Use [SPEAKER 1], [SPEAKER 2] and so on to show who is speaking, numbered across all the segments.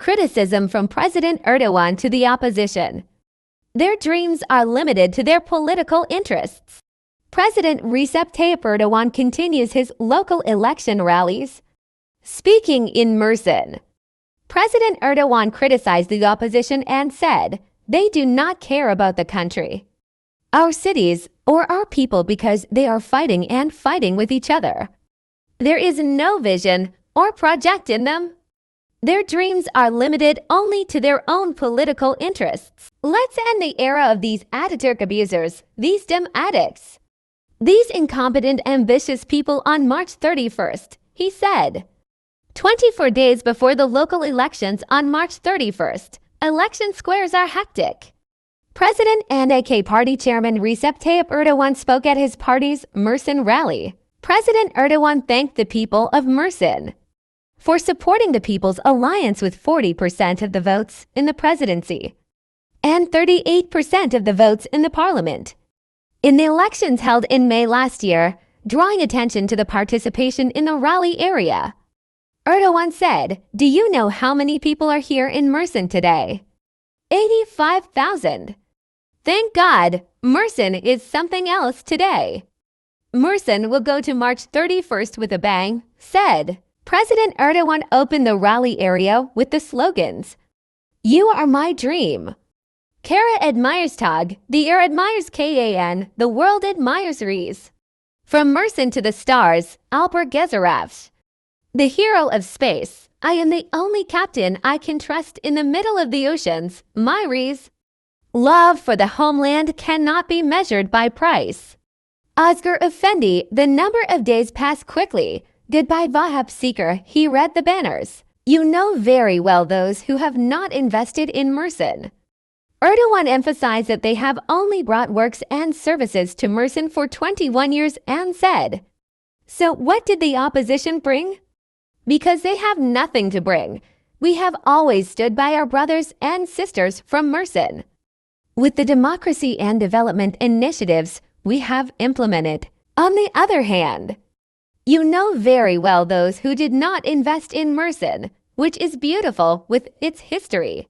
[SPEAKER 1] Criticism from President Erdoğan to the opposition. Their dreams are limited to their political interests. President Recep Tayyip Erdoğan continues his local election rallies. Speaking in Mersin, President Erdoğan criticized the opposition and said, "They do not care about the country, our cities, or our people because they are fighting with each other. There is no vision or project in them. Their dreams are limited only to their own political interests. Let's end the era of these Ataturk abusers, these dumb addicts, these incompetent, ambitious people." On March 31st, he said. 24 days before the local elections on March 31st, election squares are hectic. President and AK Party Chairman Recep Tayyip Erdoğan spoke at his party's Mersin rally. President Erdoğan thanked the people of Mersin for supporting the People's Alliance with 40% of the votes in the presidency and 38% of the votes in the parliament in the elections held in May last year, drawing attention to the participation in the rally area. Erdoğan said, "Do you know how many people are here in Mersin today? 85,000. Thank God, Mersin is something else today. Mersin will go to March 31st with a bang," said. President Erdoğan opened the rally area with the slogans, "You are my dream. Kara admires Tag, the air admires Kan, the world admires Rees. From Mersin to the stars, Alper Gezerafs. The hero of space, I am the only captain I can trust in the middle of the oceans, my Rees. Love for the homeland cannot be measured by price. Özgür Effendi, the number of days pass quickly. Goodbye Vahap Seeker," he read the banners. "You know very well those who have not invested in Mersin." Erdoğan emphasized that they have only brought works and services to Mersin for 21 years and said, "So what did the opposition bring? Because they have nothing to bring. We have always stood by our brothers and sisters from Mersin with the democracy and development initiatives we have implemented. On the other hand, you know very well those who did not invest in Mersin, which is beautiful with its history,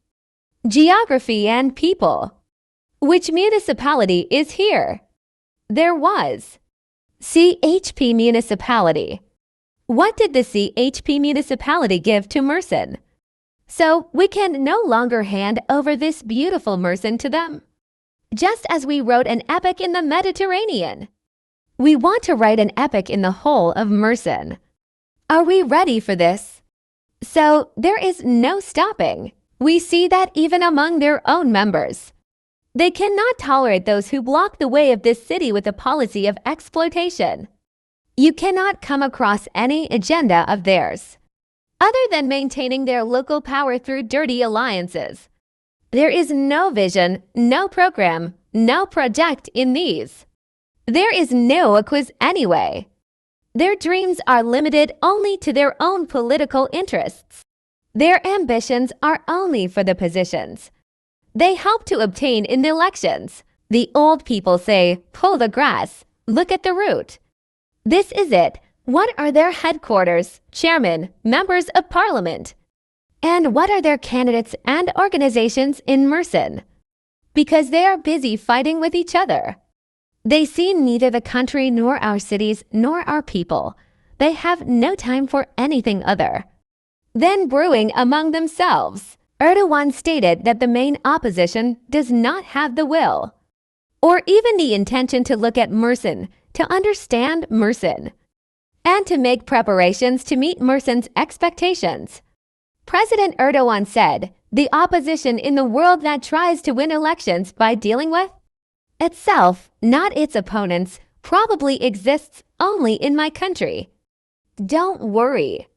[SPEAKER 1] geography, and people. Which municipality is here? There was CHP municipality. What did the CHP municipality give to Mersin? So we can no longer hand over this beautiful Mersin to them. Just as we wrote an epic in the Mediterranean, we want to write an epic in the whole of Mersin. Are we ready for this? So there is no stopping. We see that even among their own members. They cannot tolerate those who block the way of this city with a policy of exploitation. You cannot come across any agenda of theirs, other than maintaining their local power through dirty alliances. There is no vision, no program, no project in these. There is no acquis anyway. Their dreams are limited only to their own political interests. Their ambitions are only for the positions they hope to obtain in the elections. The old people say, pull the grass, look at the root. This is it. What are their headquarters, chairmen, members of parliament? And what are their candidates and organizations in Mersin? Because they are busy fighting with each other. They see neither the country nor our cities nor our people. They have no time for anything other than brewing among themselves. Erdoğan stated that the main opposition does not have the will or even the intention to look at Mersin, to understand Mersin, and to make preparations to meet Mersin's expectations. President Erdoğan said, "The opposition in the world that tries to win elections by dealing with itself, not its opponents, probably exists only in my country. Don't worry.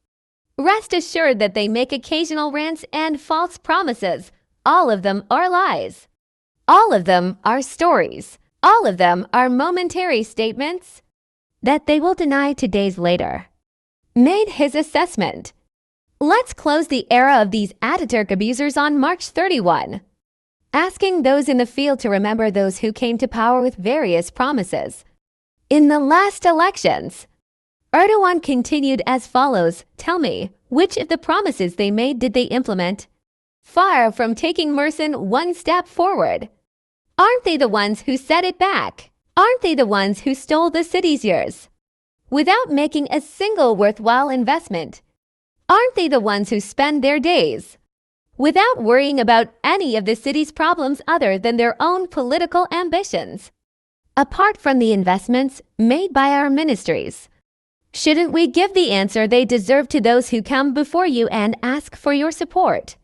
[SPEAKER 1] Rest assured that they make occasional rants and false promises. All of them are lies. All of them are stories. All of them are momentary statements that they will deny 2 days later." Made his assessment. Let's close the era of these Ataturk abusers on March 31, asking those in the field to remember those who came to power with various promises. In the last elections, Erdoğan continued as follows, "Tell me, which of the promises they made did they implement? far from taking Mersin one step forward. Aren't they the ones who set it back? Aren't they the ones who stole the city's years without making a single worthwhile investment? Aren't they the ones who spend their days without worrying about any of the city's problems other than their own political ambitions? Apart from the investments made by our ministries, shouldn't we give the answer they deserve to those who come before you and ask for your support?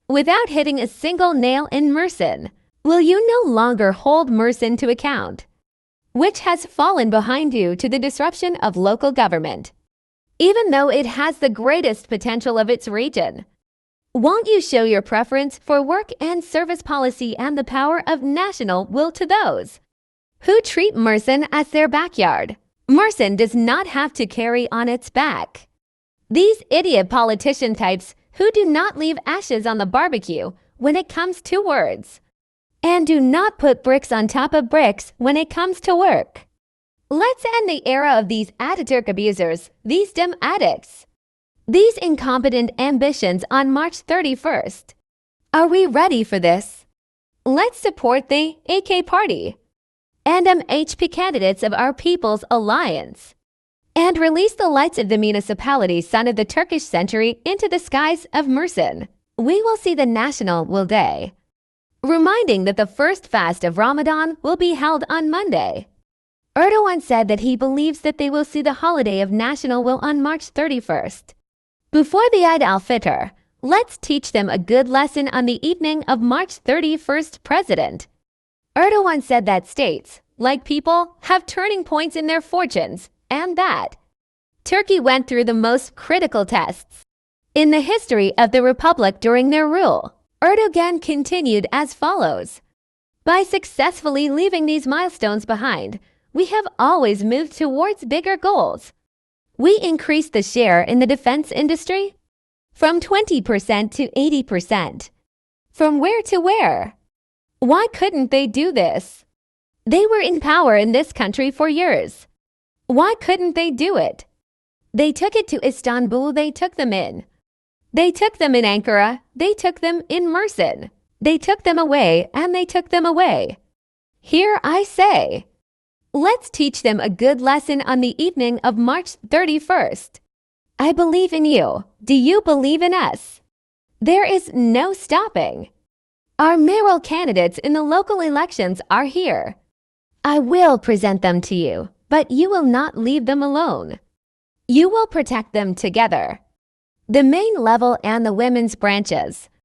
[SPEAKER 1] Without hitting a single nail in Mersin, will you no longer hold Mersin to account, which has fallen behind due to the disruption of local government, even though it has the greatest potential of its region? Won't you show your preference for work and service policy and the power of national will to those who treat Mersin as their backyard? Mersin does not have to carry on its back these idiot politician types who do not leave ashes on the barbecue when it comes to words, and do not put bricks on top of bricks when it comes to work. Let's end the era of these Ataturk abusers, these dumb addicts, these incompetent ambitions on March 31st. Are we ready for this? Let's support the AK Party and MHP candidates of our People's Alliance, and release the lights of the municipality son of the Turkish century into the skies of Mersin. We will see the National Will Day, reminding that the first fast of Ramadan will be held on Monday. Erdoğan said that he believes that they will see the holiday of national will on March 31st. Before the Eid al-Fitr, let's teach them a good lesson on the evening of March 31st, President Erdoğan said that states, like people, have turning points in their fortunes, and that Turkey went through the most critical tests in the history of the Republic during their rule. Erdoğan continued as follows: by successfully leaving these milestones behind, we have always moved towards bigger goals. We increased the share in the defense industry from 20% to 80%. From where to where? Why couldn't they do this? They were in power in this country for years. Why couldn't they do it? They took it to Istanbul, they took them in. They took them in Ankara, they took them in Mersin. They took them away, and they took them away. Here I say, let's teach them a good lesson on the evening of March 31st. I believe in you. Do you believe in us? There is no stopping. Our mayoral candidates in the local elections are here. I will present them to you, but you will not leave them alone. You will protect them together. The main level and the women's branches,